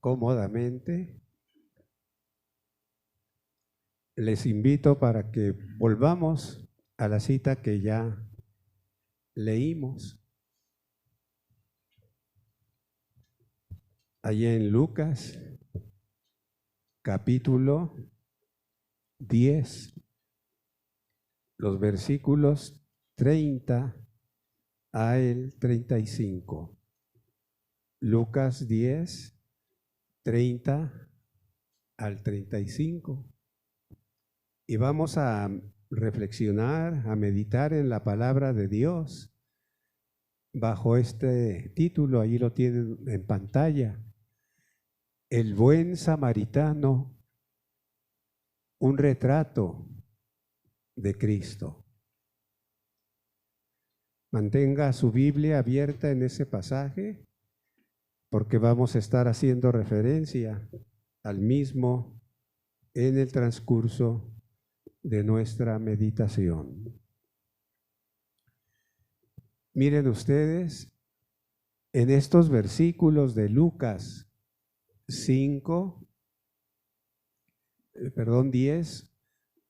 cómodamente. Les invito para que volvamos a la cita que ya leímos. Allí en Lucas, capítulo 10, los versículos 30 al 35. Lucas 10, 30 al 35. Y vamos a reflexionar, a meditar en la palabra de Dios bajo este título. Allí lo tienen en pantalla: El buen samaritano, un retrato de Cristo. Mantenga su Biblia abierta en ese pasaje, porque vamos a estar haciendo referencia al mismo en el transcurso de nuestra meditación. Miren ustedes, en estos versículos de Lucas 10,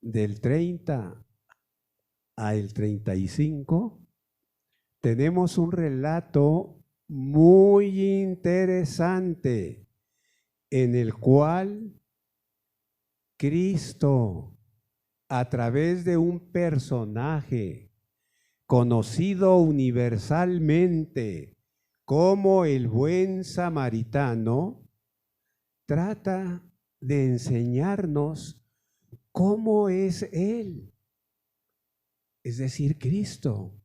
del 30 al 35, tenemos un relato muy interesante en el cual Cristo, a través de un personaje conocido universalmente como el buen samaritano, trata de enseñarnos cómo es Él, es decir, Cristo,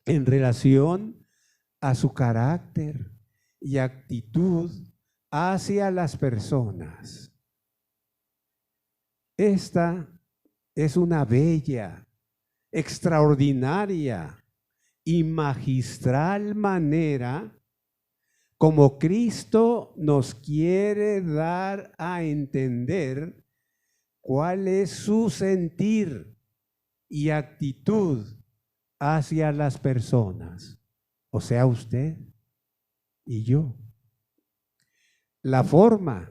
en relación a su carácter y actitud hacia las personas. Esta es una bella, extraordinaria y magistral manera como Cristo nos quiere dar a entender cuál es su sentir y actitud hacia las personas, o sea, usted y yo. La forma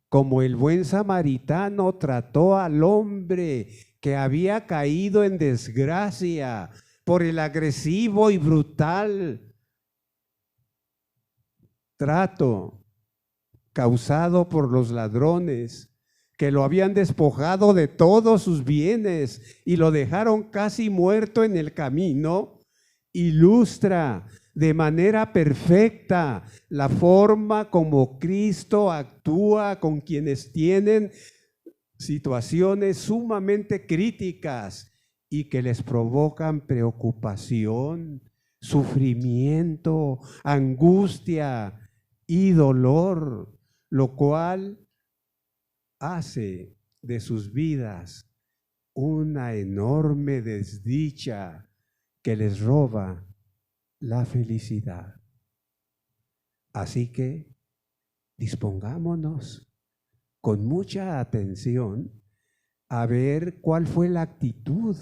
como el buen samaritano trató al hombre que había caído en desgracia por el agresivo y brutal trato causado por los ladrones que lo habían despojado de todos sus bienes y lo dejaron casi muerto en el camino, ilustra de manera perfecta la forma como Cristo actúa con quienes tienen situaciones sumamente críticas y que les provocan preocupación, sufrimiento, angustia y dolor, lo cual hace de sus vidas una enorme desdicha que les roba la felicidad. Así que dispongámonos con mucha atención a ver cuál fue la actitud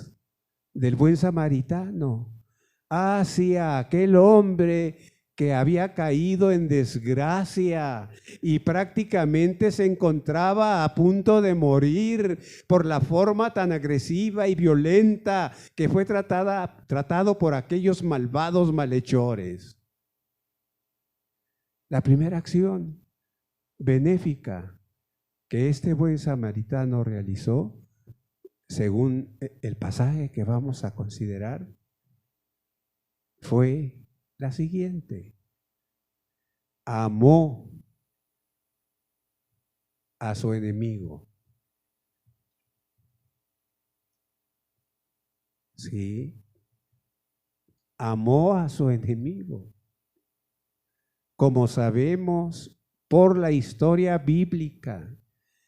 del buen samaritano hacia aquel hombre que había caído en desgracia y prácticamente se encontraba a punto de morir por la forma tan agresiva y violenta que fue tratado por aquellos malvados malhechores. La primera acción benéfica que este buen samaritano realizó, según el pasaje que vamos a considerar, fue la siguiente: amó a su enemigo. Sí, amó a su enemigo. Como sabemos por la historia bíblica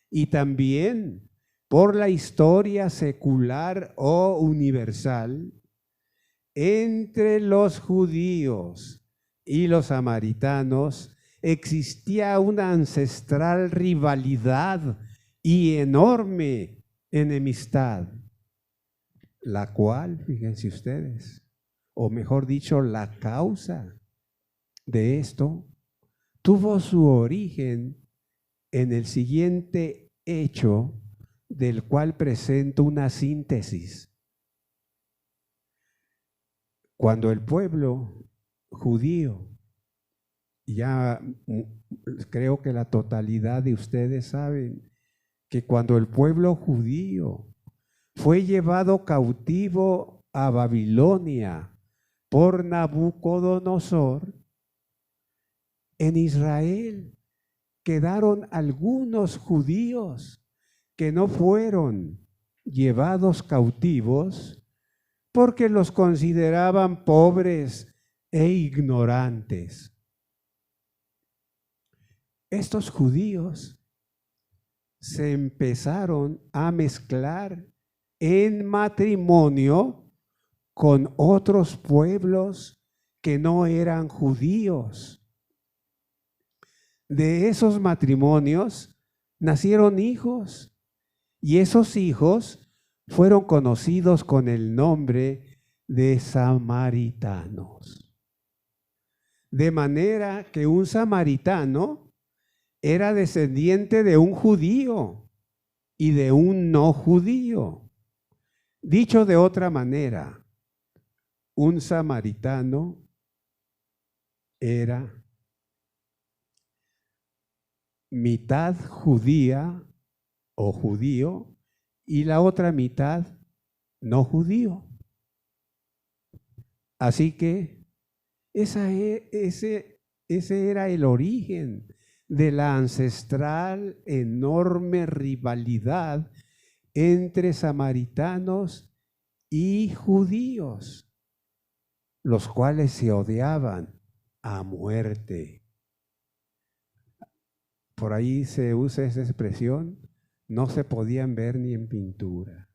y también por la historia secular o universal, entre los judíos y los samaritanos existía una ancestral rivalidad y enorme enemistad, la cual, fíjense ustedes, o mejor dicho, la causa de esto tuvo su origen en el siguiente hecho, del cual presento una síntesis. Cuando el pueblo judío, ya creo que la totalidad de ustedes saben que cuando el pueblo judío fue llevado cautivo a Babilonia por Nabucodonosor, en Israel quedaron algunos judíos que no fueron llevados cautivos porque los consideraban pobres e ignorantes. Estos judíos se empezaron a mezclar en matrimonio con otros pueblos que no eran judíos. De esos matrimonios nacieron hijos, y esos hijos fueron conocidos con el nombre de samaritanos. De manera que un samaritano era descendiente de un judío y de un no judío. Dicho de otra manera, un samaritano era mitad judía o judío y la otra mitad no judío. Así que ese era el origen de la ancestral enorme rivalidad entre samaritanos y judíos, los cuales se odiaban a muerte. Por ahí se usa esa expresión, no se podían ver ni en pintura.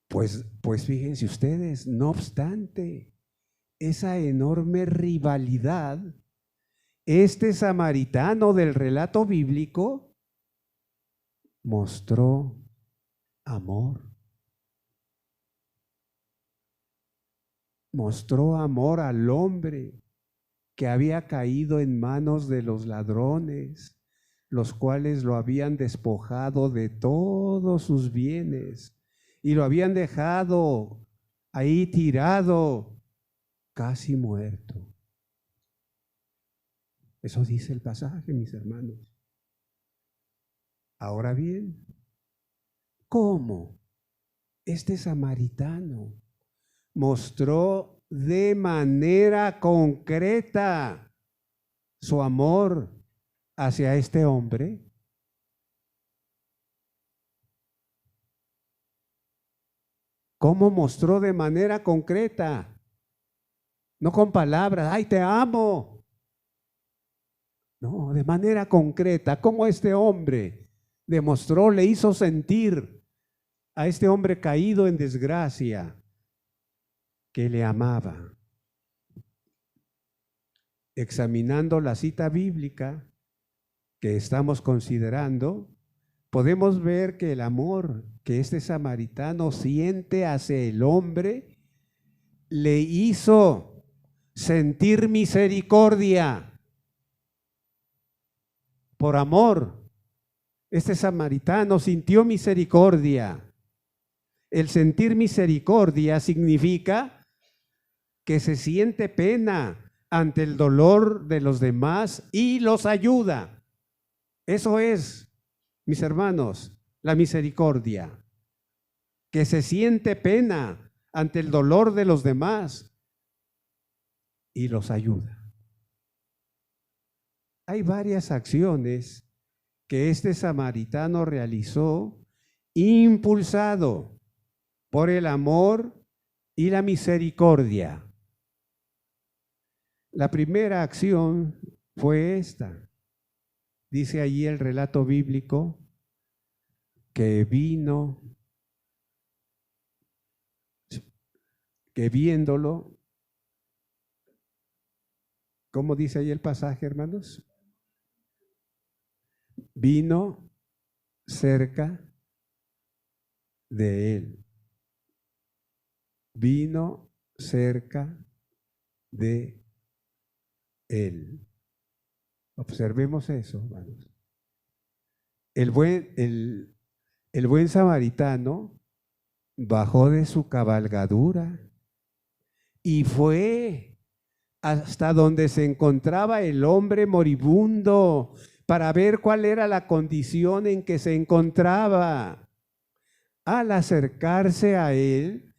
Pues fíjense ustedes, no obstante esa enorme rivalidad, este samaritano del relato bíblico mostró amor. Mostró amor al hombre que había caído en manos de los ladrones, los cuales lo habían despojado de todos sus bienes y lo habían dejado ahí tirado, casi muerto. Eso dice el pasaje, mis hermanos. Ahora bien, ¿cómo este samaritano mostró de manera concreta su amor hacia este hombre? ¿Cómo mostró de manera concreta? No con palabras, ¡ay, te amo! No, de manera concreta, ¿cómo este hombre demostró, le hizo sentir a este hombre caído en desgracia que le amaba? Examinando la cita bíblica que estamos considerando, podemos ver que el amor que este samaritano siente hacia el hombre le hizo sentir misericordia. Por amor, este samaritano sintió misericordia. El sentir misericordia significa que se siente pena ante el dolor de los demás y los ayuda. Eso es, mis hermanos, la misericordia. Que se siente pena ante el dolor de los demás y los ayuda. Hay varias acciones que este samaritano realizó impulsado por el amor y la misericordia. La primera acción fue esta. Dice allí el relato bíblico que viéndolo, ¿cómo dice ahí el pasaje, hermanos? Vino cerca de él. Vino cerca de él. Observemos eso, hermanos. El buen samaritano bajó de su cabalgadura y fue hasta donde se encontraba el hombre moribundo para ver cuál era la condición en que se encontraba. Al acercarse a él,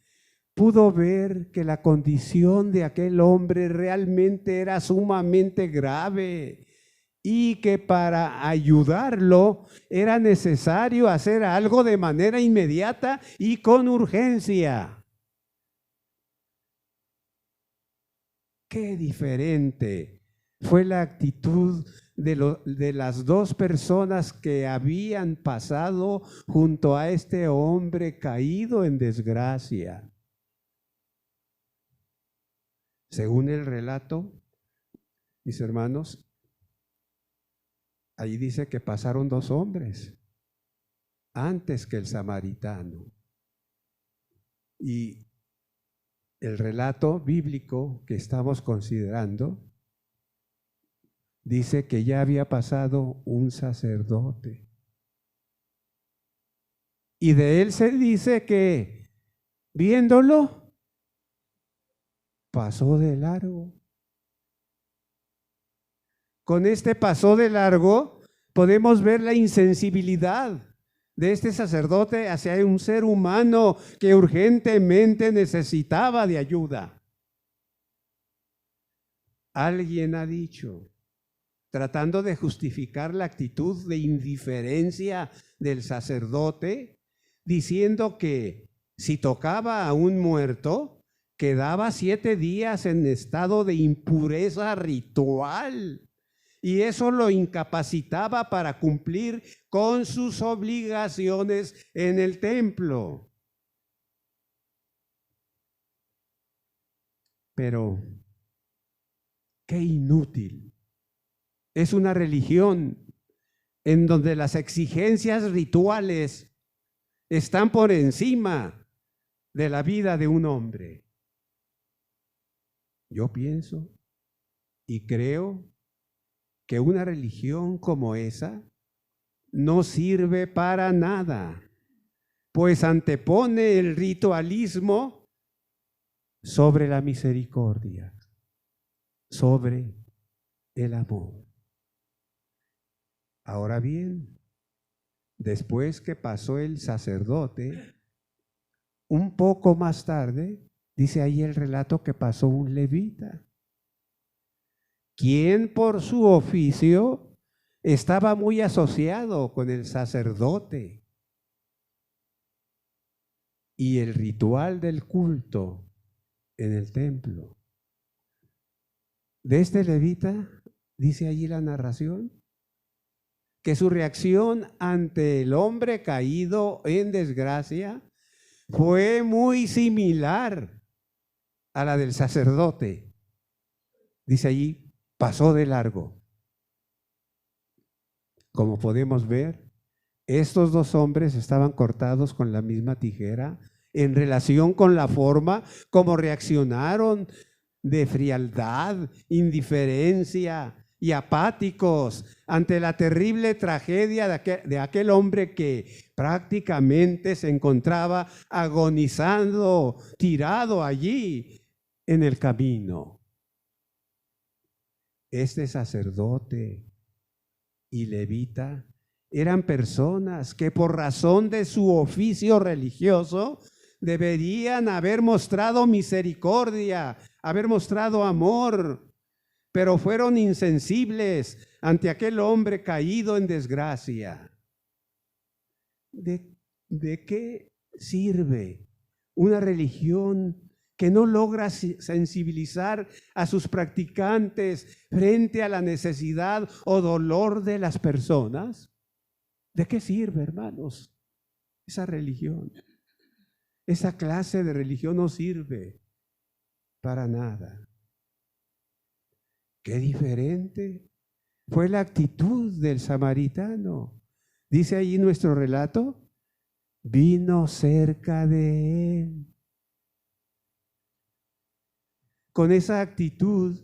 pudo ver que la condición de aquel hombre realmente era sumamente grave y que para ayudarlo era necesario hacer algo de manera inmediata y con urgencia. Qué diferente fue la actitud de las dos personas que habían pasado junto a este hombre caído en desgracia. Según el relato, mis hermanos, ahí dice que pasaron dos hombres antes que el samaritano. Y el relato bíblico que estamos considerando dice que ya había pasado un sacerdote. Y de él se dice que, viéndolo, pasó de largo. Con este pasó de largo podemos ver la insensibilidad de este sacerdote hacia un ser humano que urgentemente necesitaba de ayuda. Alguien ha dicho, tratando de justificar la actitud de indiferencia del sacerdote, diciendo que si tocaba a un muerto, quedaba 7 días en estado de impureza ritual. Y eso lo incapacitaba para cumplir con sus obligaciones en el templo. Pero qué inútil. Es una religión en donde las exigencias rituales están por encima de la vida de un hombre. Yo pienso y creo que una religión como esa no sirve para nada, pues antepone el ritualismo sobre la misericordia, sobre el amor. Ahora bien, después que pasó el sacerdote, un poco más tarde, dice ahí el relato que pasó un levita, quien por su oficio estaba muy asociado con el sacerdote. Y el ritual del culto en el templo. De este levita, dice allí la narración, que su reacción ante el hombre caído en desgracia fue muy similar a la del sacerdote. Dice allí, pasó de largo. Como podemos ver, estos dos hombres estaban cortados con la misma tijera en relación con la forma como reaccionaron de frialdad, indiferencia y apáticos ante la terrible tragedia de aquel hombre que prácticamente se encontraba agonizando, tirado allí en el camino. Este sacerdote y levita eran personas que por razón de su oficio religioso deberían haber mostrado misericordia, haber mostrado amor, pero fueron insensibles ante aquel hombre caído en desgracia. ¿De qué sirve una religión que no logra sensibilizar a sus practicantes frente a la necesidad o dolor de las personas? ¿De qué sirve, hermanos, esa religión? Esa clase de religión no sirve para nada. Qué diferente fue la actitud del samaritano. Dice ahí nuestro relato, vino cerca de él. Con esa actitud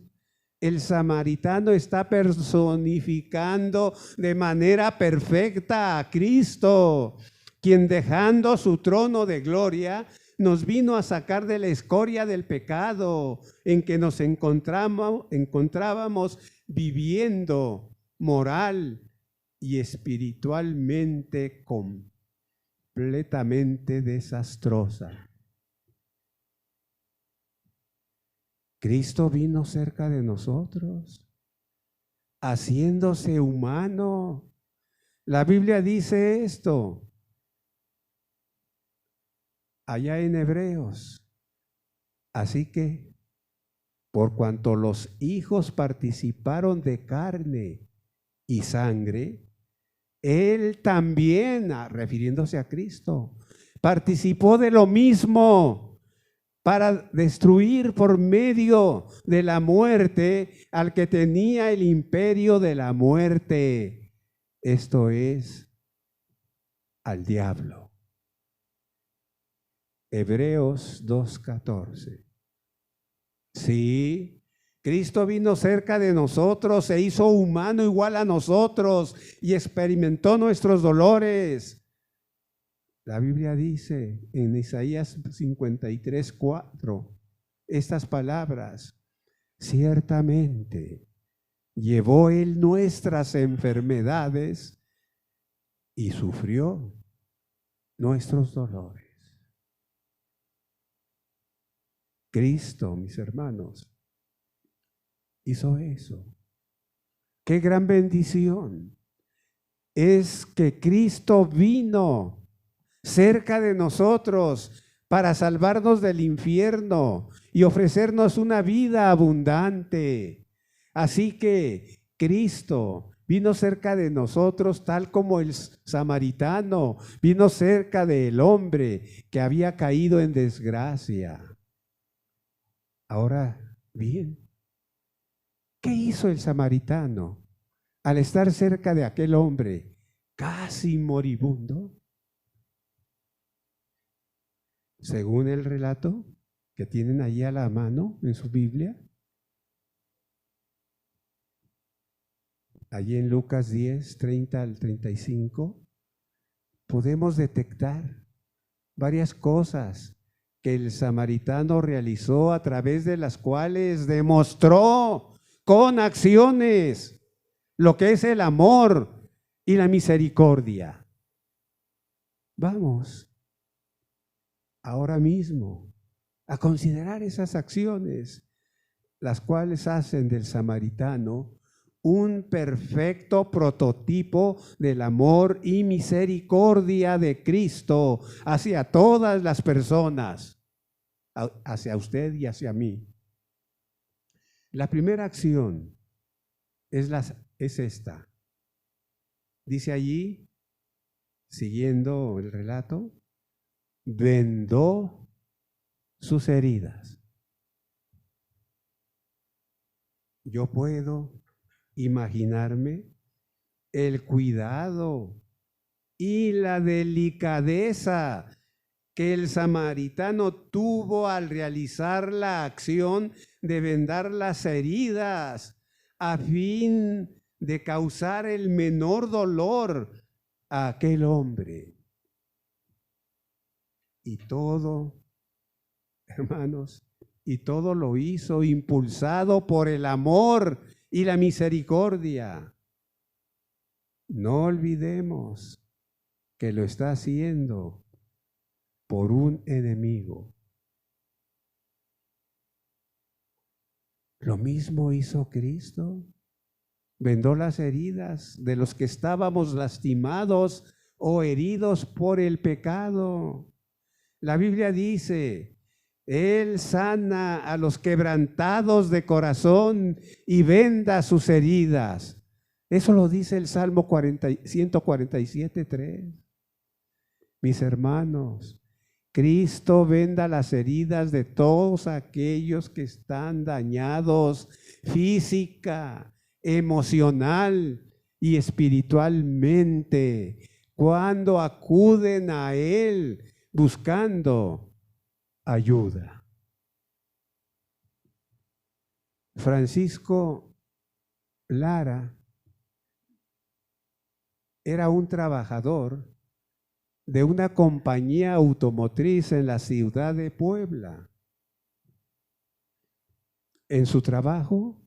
El samaritano está personificando de manera perfecta a Cristo, quien dejando su trono de gloria, nos vino a sacar de la escoria del pecado en que nos encontrábamos viviendo moral y espiritualmente completamente desastrosa. Cristo vino cerca de nosotros, haciéndose humano. La Biblia dice esto allá en Hebreos. Así que, por cuanto los hijos participaron de carne y sangre, Él también, refiriéndose a Cristo, participó de lo mismo para destruir por medio de la muerte al que tenía el imperio de la muerte, esto es, al diablo. Hebreos 2:14. Sí, Cristo vino cerca de nosotros, se hizo humano igual a nosotros y experimentó nuestros dolores. La Biblia dice en Isaías 53:4 estas palabras: ciertamente llevó Él nuestras enfermedades y sufrió nuestros dolores. Cristo, mis hermanos, hizo eso. ¡Qué gran bendición! Es que Cristo vino cerca de nosotros para salvarnos del infierno y ofrecernos una vida abundante. Así que Cristo vino cerca de nosotros tal como el samaritano vino cerca del hombre que había caído en desgracia. Ahora bien, ¿qué hizo el samaritano al estar cerca de aquel hombre casi moribundo? Según el relato que tienen allí a la mano en su Biblia, allí en Lucas 10, 30 al 35, podemos detectar varias cosas que el samaritano realizó, a través de las cuales demostró con acciones lo que es el amor y la misericordia. Vamos ahora mismo a considerar esas acciones, las cuales hacen del samaritano un perfecto prototipo del amor y misericordia de Cristo hacia todas las personas, hacia usted y hacia mí. La primera acción es esta. Dice allí, siguiendo el relato, vendó sus heridas. Yo puedo imaginarme el cuidado y la delicadeza que el samaritano tuvo al realizar la acción de vendar las heridas a fin de causar el menor dolor a aquel hombre. Y todo, hermanos, y todo lo hizo impulsado por el amor y la misericordia. No olvidemos que lo está haciendo por un enemigo. Lo mismo hizo Cristo. Vendó las heridas de los que estábamos lastimados o heridos por el pecado. La Biblia dice: Él sana a los quebrantados de corazón y venda sus heridas. Eso lo dice el Salmo 147:3. Mis hermanos, Cristo venda las heridas de todos aquellos que están dañados física, emocional y espiritualmente, cuando acuden a Él buscando ayuda. Francisco Lara era un trabajador de una compañía automotriz en la ciudad de Puebla. En su trabajo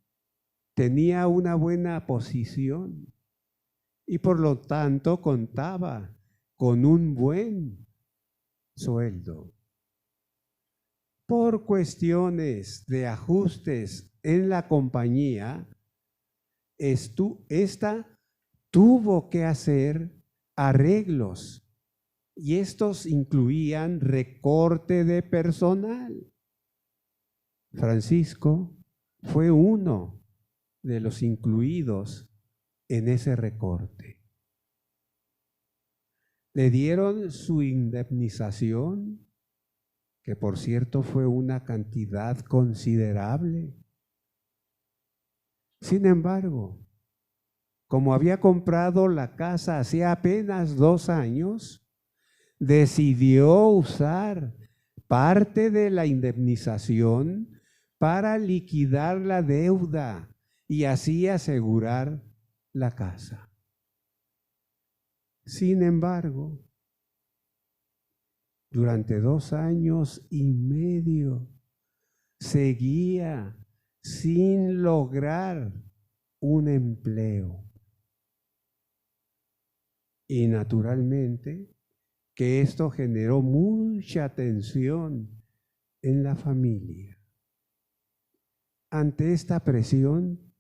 tenía una buena posición y por lo tanto contaba con un buen sueldo. Por cuestiones de ajustes en la compañía, esta tuvo que hacer arreglos y estos incluían recorte de personal. Francisco fue uno de los incluidos en ese recorte. Le dieron su indemnización, que por cierto fue una cantidad considerable. Sin embargo, como había comprado la casa hacía apenas 2 años, decidió usar parte de la indemnización para liquidar la deuda y así asegurar la casa. Sin embargo, durante 2 años y medio seguía sin lograr un empleo. Y naturalmente que esto generó mucha tensión en la familia. Ante esta presión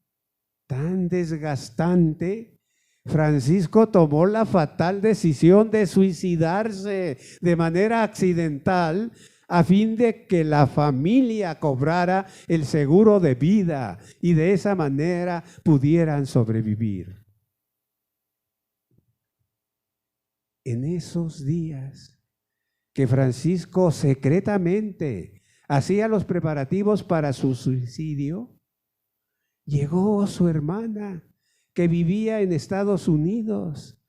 tan desgastante, Francisco tomó la fatal decisión de suicidarse de manera accidental a fin de que la familia cobrara el seguro de vida y de esa manera pudieran sobrevivir. En esos días que Francisco secretamente hacía los preparativos para su suicidio, llegó su hermana que vivía en Estados Unidos,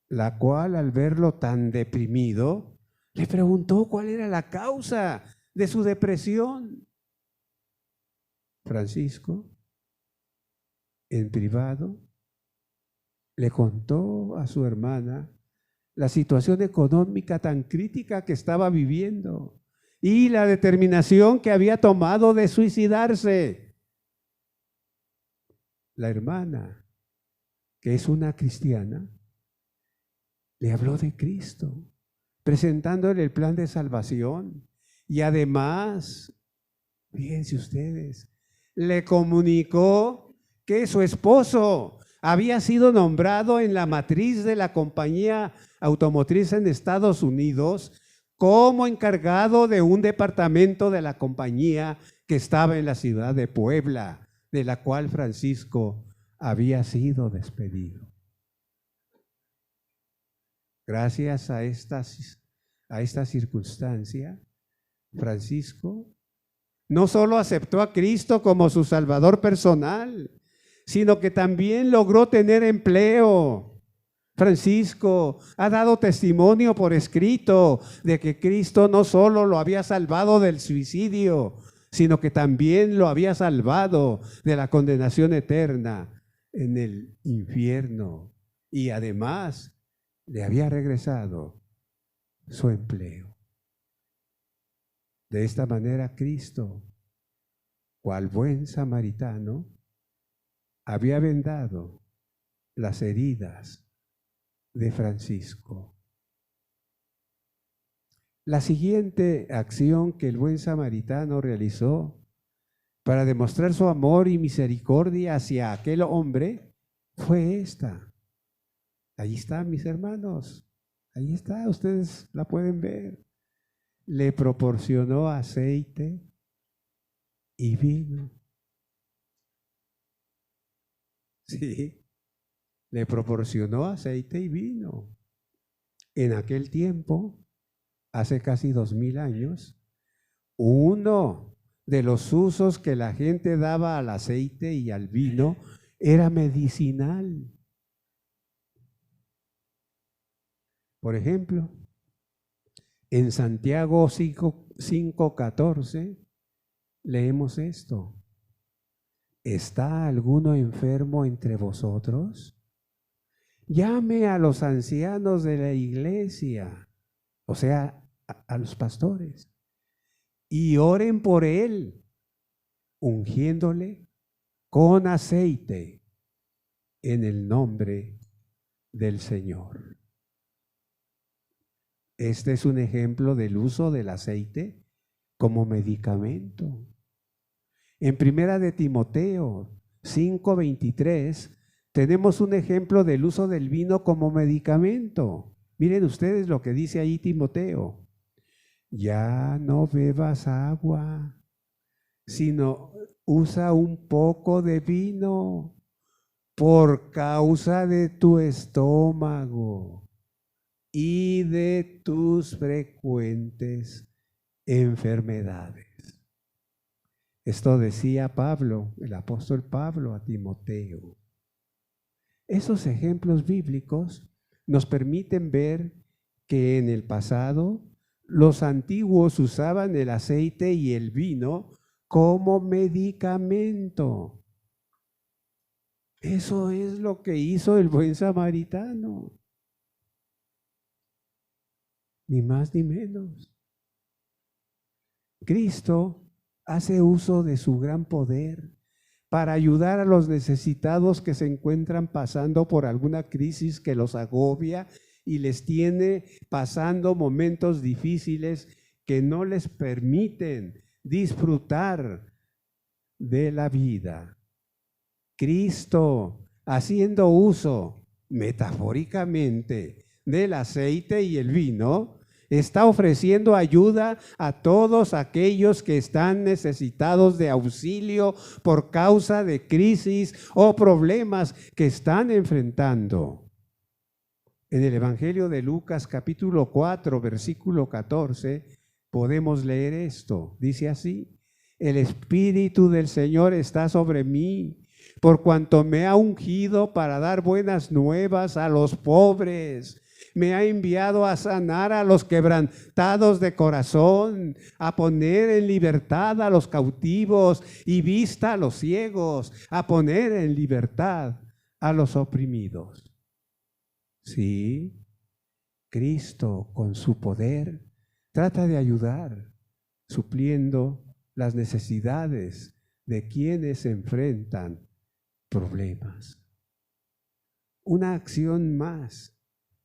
la cual al verlo tan deprimido, le preguntó cuál era la causa de su depresión. Francisco, en privado, le contó a su hermana la situación económica tan crítica que estaba viviendo y la determinación que había tomado de suicidarse. La hermana, que es una cristiana, le habló de Cristo, presentándole el plan de salvación y además, fíjense ustedes, le comunicó que su esposo había sido nombrado en la matriz de la compañía automotriz en Estados Unidos como encargado de un departamento de la compañía que estaba en la ciudad de Puebla, de la cual Francisco había sido despedido. Gracias a esta circunstancia, Francisco no solo aceptó a Cristo como su Salvador personal, sino que también logró tener empleo. Francisco ha dado testimonio por escrito de que Cristo no solo lo había salvado del suicidio, sino que también lo había salvado de la condenación eterna en el infierno y además le había regresado su empleo. De esta manera Cristo, cual buen samaritano, había vendado las heridas de Francisco. La siguiente acción que el buen samaritano realizó para demostrar su amor y misericordia hacia aquel hombre fue esta. Ahí está, mis hermanos, ahí está, ustedes la pueden ver. Le proporcionó aceite y vino. Sí, le proporcionó aceite y vino. En aquel tiempo, hace casi 2000 años, uno de los usos que la gente daba al aceite y al vino era medicinal. Por ejemplo, en Santiago 5:14 leemos esto. ¿está alguno enfermo entre vosotros? Llame a los ancianos de la iglesia, o sea, a los pastores, y oren por él, ungiéndole con aceite en el nombre del Señor. Este es un ejemplo del uso del aceite como medicamento. En Primera de Timoteo 5:23 tenemos un ejemplo del uso del vino como medicamento. Miren ustedes lo que dice ahí Timoteo. Ya no bebas agua, sino usa un poco de vino por causa de tu estómago y de tus frecuentes enfermedades. Esto decía Pablo, el apóstol Pablo a Timoteo. Esos ejemplos bíblicos nos permiten ver que en el pasado los antiguos usaban el aceite y el vino como medicamento. Eso es lo que hizo el buen samaritano. Ni más ni menos. Cristo hace uso de su gran poder para ayudar a los necesitados que se encuentran pasando por alguna crisis que los agobia y les tiene pasando momentos difíciles que no les permiten disfrutar de la vida. Cristo, haciendo uso metafóricamente del aceite y el vino, está ofreciendo ayuda a todos aquellos que están necesitados de auxilio por causa de crisis o problemas que están enfrentando. En el Evangelio de Lucas capítulo 4, versículo 14, podemos leer esto. Dice así: el Espíritu del Señor está sobre mí, por cuanto me ha ungido para dar buenas nuevas a los pobres. Me ha enviado a sanar a los quebrantados de corazón, a poner en libertad a los cautivos y vista a los ciegos, a poner en libertad a los oprimidos. Sí, Cristo con su poder trata de ayudar, supliendo las necesidades de quienes enfrentan problemas. Una acción más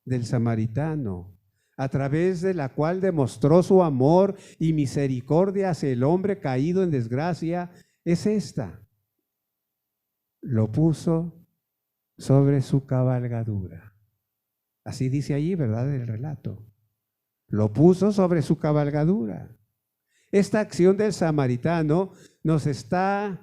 del samaritano, a través de la cual demostró su amor y misericordia hacia el hombre caído en desgracia, es esta: lo puso sobre su cabalgadura. Así dice allí, ¿verdad?, el relato. Lo puso sobre su cabalgadura. Esta acción del samaritano nos está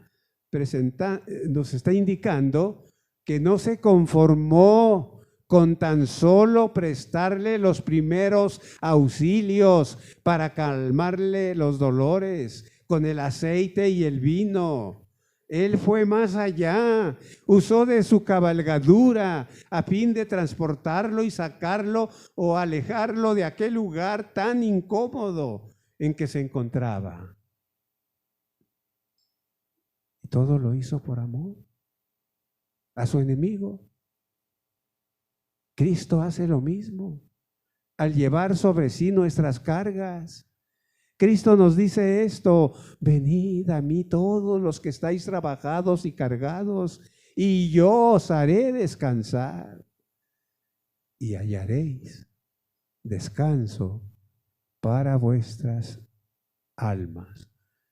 indicando que no se conformó con tan solo prestarle los primeros auxilios para calmarle los dolores con el aceite y el vino. Él fue más allá, usó de su cabalgadura a fin de transportarlo y sacarlo o alejarlo de aquel lugar tan incómodo en que se encontraba. Y todo lo hizo por amor a su enemigo. Cristo hace lo mismo al llevar sobre sí nuestras cargas. Cristo nos dice esto: venid a mí todos los que estáis trabajados y cargados, y yo os haré descansar, y hallaréis descanso para vuestras almas.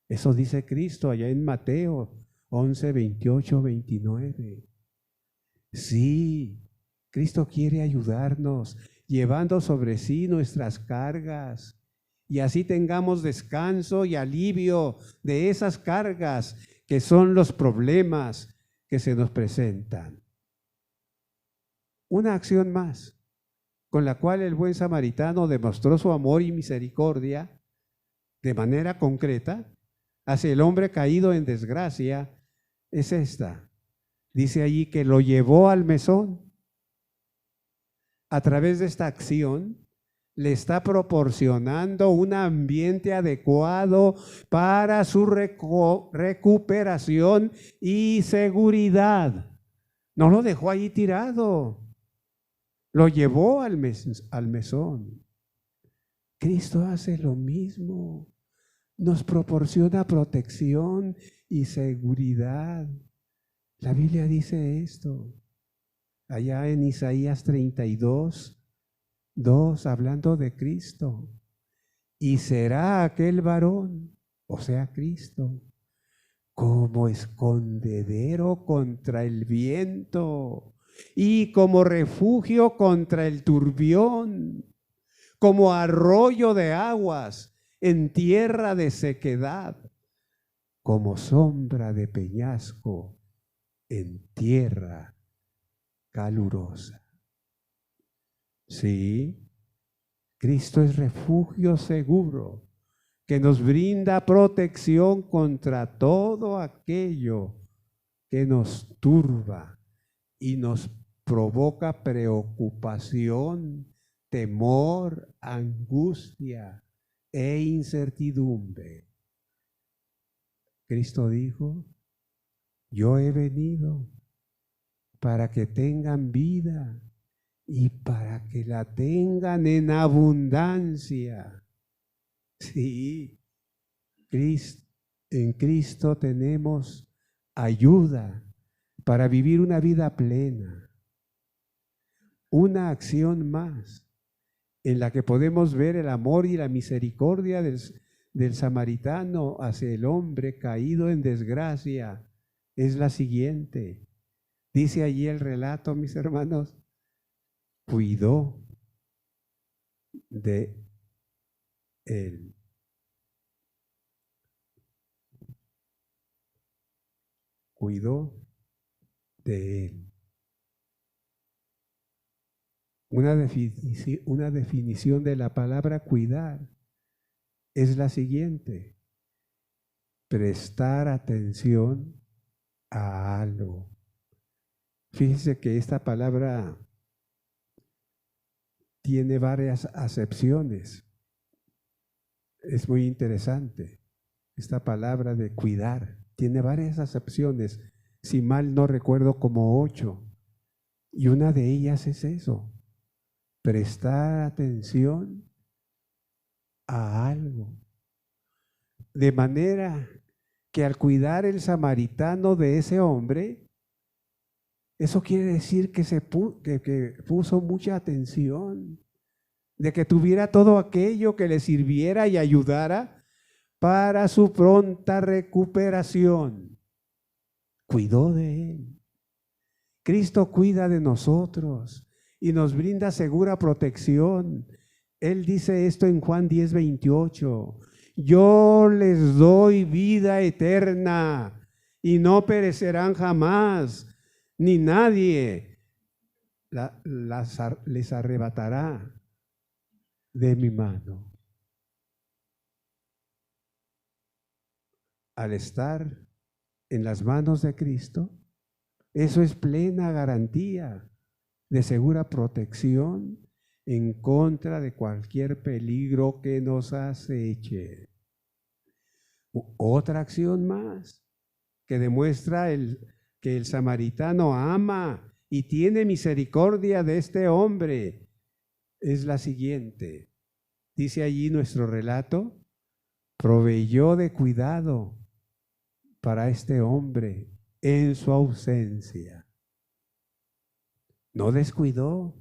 Eso dice Cristo allá en Mateo 11, 28, 29. Sí, Cristo quiere ayudarnos, llevando sobre sí nuestras cargas, y así tengamos descanso y alivio de esas cargas que son los problemas que se nos presentan. Una acción más con la cual el buen samaritano demostró su amor y misericordia de manera concreta hacia el hombre caído en desgracia es esta. Dice allí que lo llevó al mesón. A través de esta acción, le está proporcionando un ambiente adecuado para su recuperación y seguridad. No lo dejó ahí tirado, lo llevó al mesón. Cristo hace lo mismo, nos proporciona protección y seguridad. La Biblia dice esto, allá en Isaías 32:2, hablando de Cristo. Y será aquel varón, o sea, Cristo, como escondedero contra el viento y como refugio contra el turbión, como arroyo de aguas en tierra de sequedad, como sombra de peñasco en tierra calurosa. Sí, Cristo es refugio seguro que nos brinda protección contra todo aquello que nos turba y nos provoca preocupación, temor, angustia e incertidumbre. Cristo dijo, yo he venido para que tengan vida y para que la tengan en abundancia. Sí, en Cristo tenemos ayuda para vivir una vida plena, una acción más en la que podemos ver el amor y la misericordia del samaritano hacia el hombre caído en desgracia. Es la siguiente. Dice allí el relato, mis hermanos, cuidó de él. Cuidó de él. Una definición de la palabra cuidar es la siguiente: prestar atención a algo. Fíjense que esta palabra tiene varias acepciones. Es muy interesante. Esta palabra de cuidar tiene varias acepciones, si mal no recuerdo como 8. Y una de ellas es eso: prestar atención a algo. De manera que al cuidar el samaritano de ese hombre, eso quiere decir que que puso mucha atención, de que tuviera todo aquello que le sirviera y ayudara para su pronta recuperación. Cuidó de él. Cristo cuida de nosotros y nos brinda segura protección. Él dice esto en Juan 10:28. Yo les doy vida eterna y no perecerán jamás, ni nadie les arrebatará de mi mano. Al estar en las manos de Cristo, eso es plena garantía de segura protección en contra de cualquier peligro que nos aceche. Otra acción más que demuestra que el samaritano ama y tiene misericordia de este hombre es la siguiente. Dice allí nuestro relato, proveyó de cuidado para este hombre en su ausencia. No descuidó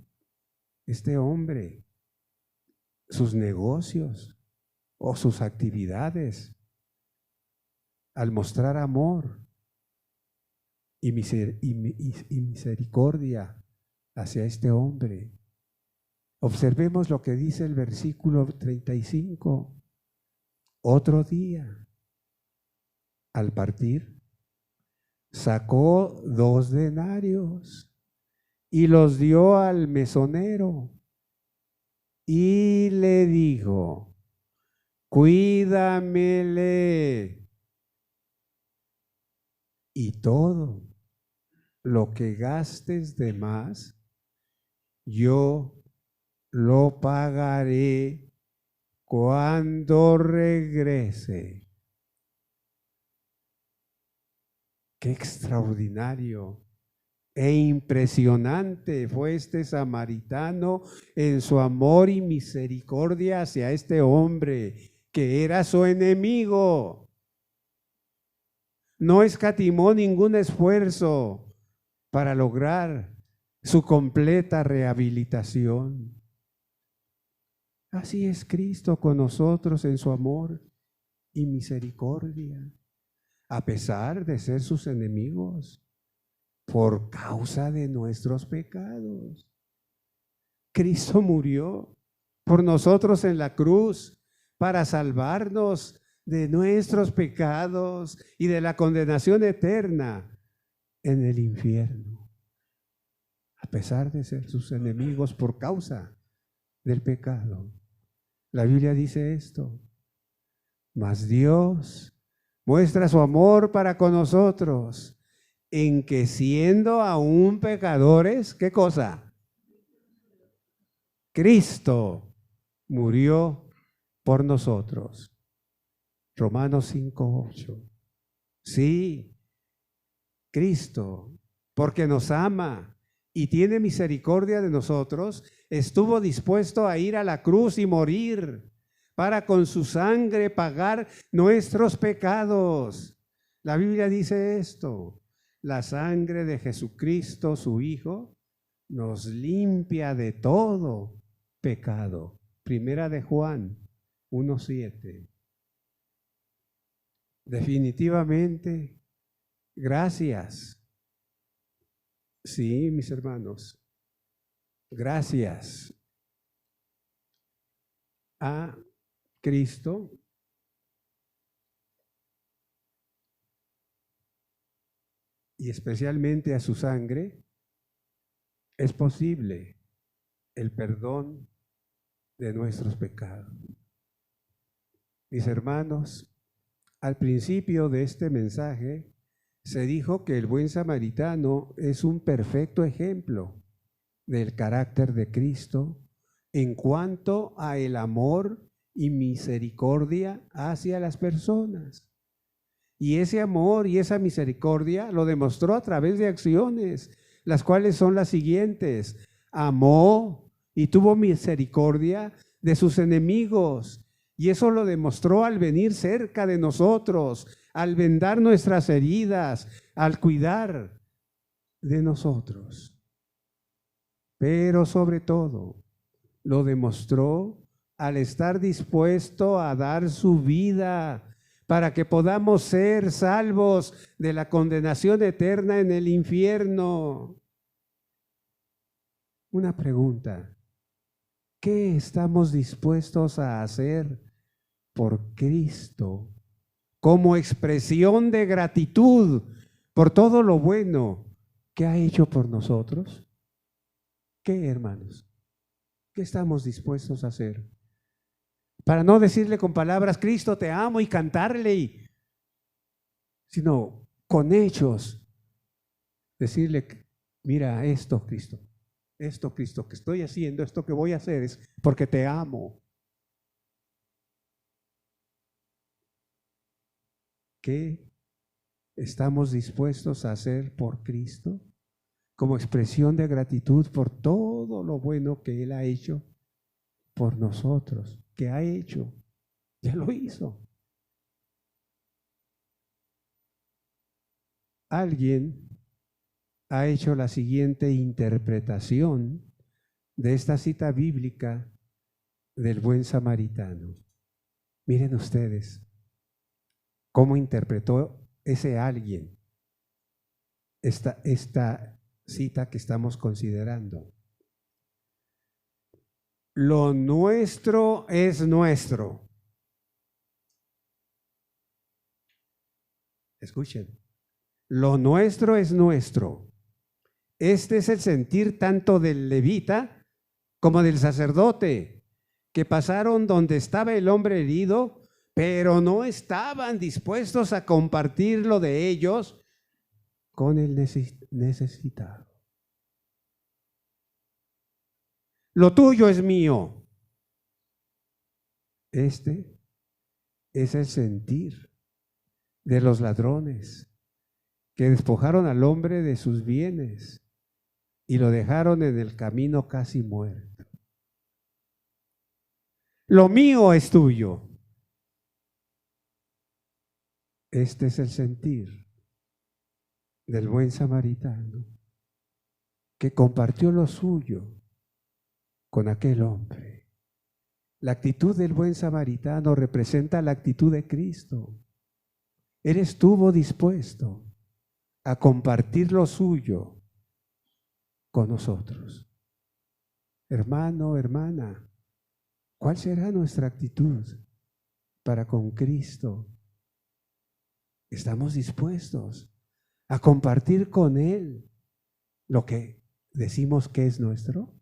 este hombre sus negocios o sus actividades al mostrar amor y misericordia hacia este hombre. Observemos lo que dice el versículo 35. Otro día, al partir, sacó 2 denarios y los dio al mesonero y le dijo, cuídamele, y todo lo que gastes de más, yo lo pagaré cuando regrese. Qué extraordinario e impresionante fue este samaritano en su amor y misericordia hacia este hombre que era su enemigo. No escatimó ningún esfuerzo para lograr su completa rehabilitación. Así es Cristo con nosotros en su amor y misericordia, a pesar de ser sus enemigos, por causa de nuestros pecados. Cristo murió por nosotros en la cruz para salvarnos de nuestros pecados y de la condenación eterna en el infierno, a pesar de ser sus enemigos por causa del pecado. La Biblia dice esto: mas Dios muestra su amor para con nosotros en que siendo aún pecadores, ¿qué cosa? Cristo murió por nosotros. Romanos 5:8. Sí, Cristo, porque nos ama y tiene misericordia de nosotros, estuvo dispuesto a ir a la cruz y morir para con su sangre pagar nuestros pecados. La Biblia dice esto: la sangre de Jesucristo, su Hijo, nos limpia de todo pecado. Primera de Juan 1:7. Definitivamente, gracias. Sí, mis hermanos, gracias a Cristo y especialmente a su sangre, es posible el perdón de nuestros pecados. Mis hermanos, al principio de este mensaje se dijo que el buen samaritano es un perfecto ejemplo del carácter de Cristo en cuanto a el amor y misericordia hacia las personas. Y ese amor y esa misericordia lo demostró a través de acciones, las cuales son las siguientes: amó y tuvo misericordia de sus enemigos, y eso lo demostró al venir cerca de nosotros, al vendar nuestras heridas, al cuidar de nosotros. Pero sobre todo, lo demostró al estar dispuesto a dar su vida para que podamos ser salvos de la condenación eterna en el infierno. Una pregunta: ¿qué estamos dispuestos a hacer por Cristo como expresión de gratitud por todo lo bueno que ha hecho por nosotros? ¿Qué, hermanos? ¿Qué estamos dispuestos a hacer? Para no decirle con palabras, Cristo te amo, y cantarle, sino con hechos, decirle, mira esto, Cristo, que estoy haciendo, esto que voy a hacer es porque te amo. ¿Qué estamos dispuestos a hacer por Cristo como expresión de gratitud por todo lo bueno que Él ha hecho por nosotros? ¿Qué ha hecho? Ya lo hizo. Alguien ha hecho la siguiente interpretación de esta cita bíblica del buen samaritano. Miren ustedes cómo interpretó ese alguien esta cita que estamos considerando. Lo nuestro es nuestro. Escuchen. Lo nuestro es nuestro. Este es el sentir tanto del levita como del sacerdote, que pasaron donde estaba el hombre herido, pero no estaban dispuestos a compartir lo de ellos con el necesitado. lo tuyo es mío. Este es el sentir de los ladrones que despojaron al hombre de sus bienes y lo dejaron en el camino casi muerto. Lo mío es tuyo. Este es el sentir del buen samaritano que compartió lo suyo con aquel hombre. La actitud del buen samaritano representa la actitud de Cristo. Él estuvo dispuesto a compartir lo suyo con nosotros. Hermano, hermana, ¿cuál será nuestra actitud para con Cristo? ¿Estamos dispuestos a compartir con Él lo que decimos que es nuestro?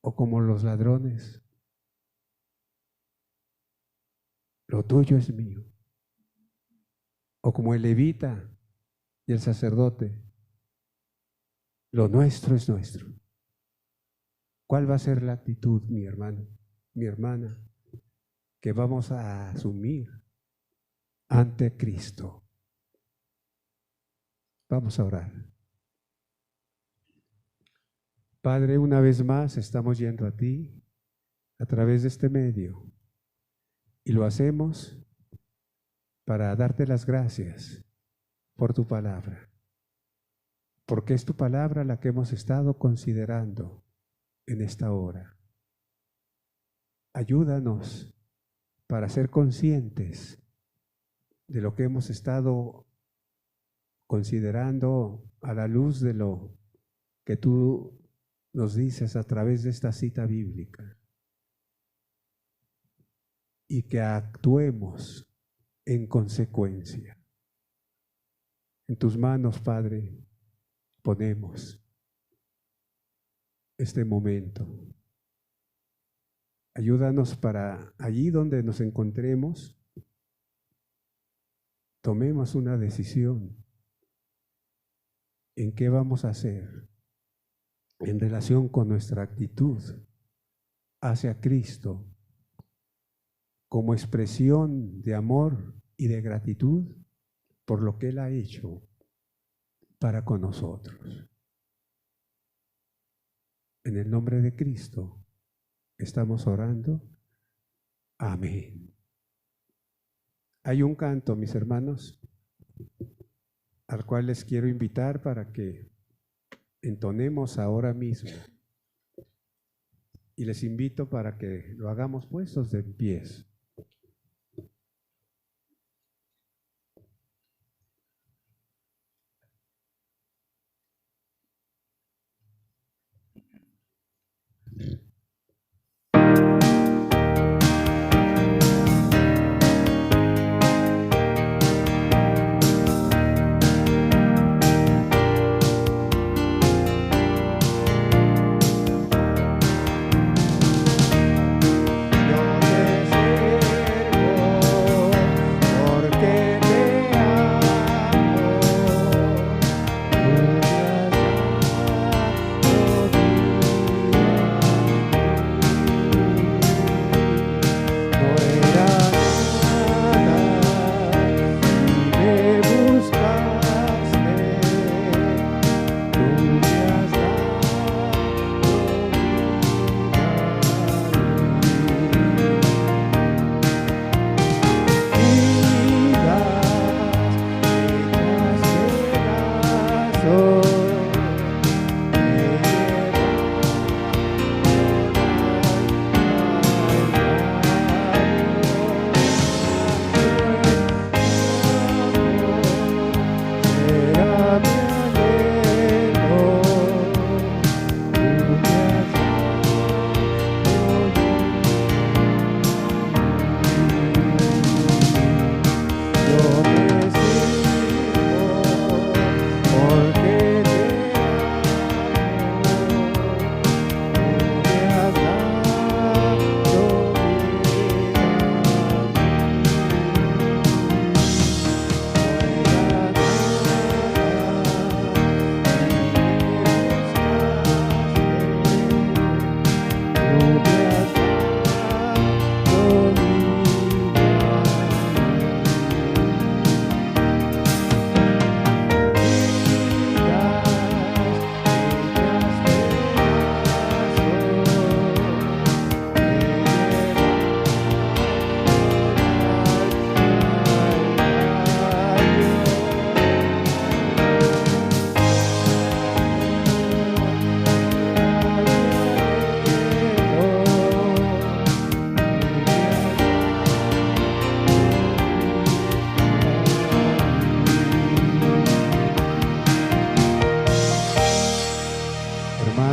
¿O como los ladrones? Lo tuyo es mío. O como el levita y el sacerdote, lo nuestro es nuestro. ¿Cuál va a ser la actitud, mi hermano, mi hermana, que vamos a asumir ante Cristo? Vamos a orar. Padre, una vez más estamos yendo a ti a través de este medio y lo hacemos para darte las gracias por tu palabra, porque es tu palabra la que hemos estado considerando en esta hora. Ayúdanos para ser conscientes de lo que hemos estado considerando a la luz de lo que tú nos dices a través de esta cita bíblica, y que actuemos en consecuencia. En tus manos, Padre, ponemos este momento. Ayúdanos para allí donde nos encontremos, tomemos una decisión en qué vamos a hacer en relación con nuestra actitud hacia Cristo como expresión de amor y de gratitud por lo que Él ha hecho para con nosotros. En el nombre de Cristo estamos orando. Amén. Hay un canto, mis hermanos, al cual les quiero invitar para que entonemos ahora mismo. Y les invito para que lo hagamos puestos de pies. Yo te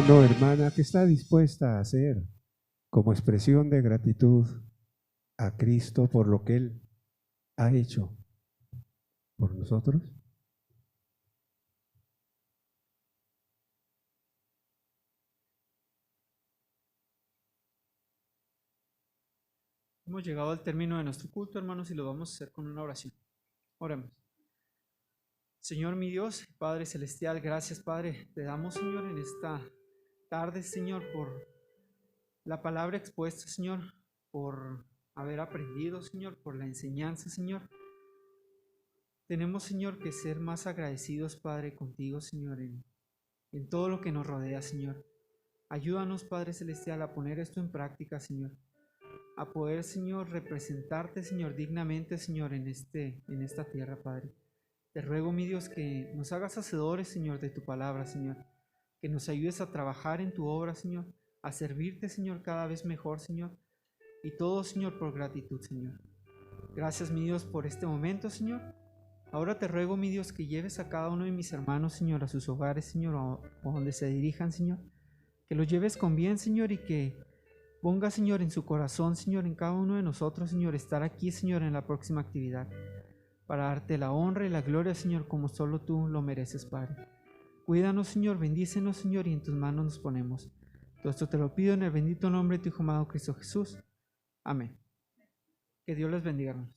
hermano, hermana, ¿qué está dispuesta a hacer como expresión de gratitud a Cristo por lo que Él ha hecho por nosotros? Hemos llegado al término de nuestro culto, hermanos, y lo vamos a hacer con una oración. Oremos. Señor mi Dios, Padre Celestial, gracias, Padre. Te damos, Señor, en esta tarde, Señor, por la palabra expuesta, Señor, por haber aprendido, Señor, por la enseñanza, Señor. Tenemos, Señor, que ser más agradecidos, Padre, contigo, Señor, en todo lo que nos rodea, Señor. Ayúdanos, Padre Celestial, a poner esto en práctica, Señor. A poder, Señor, representarte, Señor, dignamente, Señor, en esta tierra, Padre. Te ruego, mi Dios, que nos hagas hacedores, Señor, de tu palabra, Señor. Que nos ayudes a trabajar en tu obra, Señor. A servirte, Señor, cada vez mejor, Señor. Y todo, Señor, por gratitud, Señor. Gracias, mi Dios, por este momento, Señor. Ahora te ruego, mi Dios, que lleves a cada uno de mis hermanos, Señor, a sus hogares, Señor, o donde se dirijan, Señor. Que los lleves con bien, Señor, y que ponga, Señor, en su corazón, Señor, en cada uno de nosotros, Señor, estar aquí, Señor, en la próxima actividad, para darte la honra y la gloria, Señor, como solo tú lo mereces, Padre. Cuídanos, Señor, bendícenos, Señor, y en tus manos nos ponemos. Todo esto te lo pido en el bendito nombre de tu Hijo amado Cristo Jesús. Amén. Que Dios les bendiga, hermanos.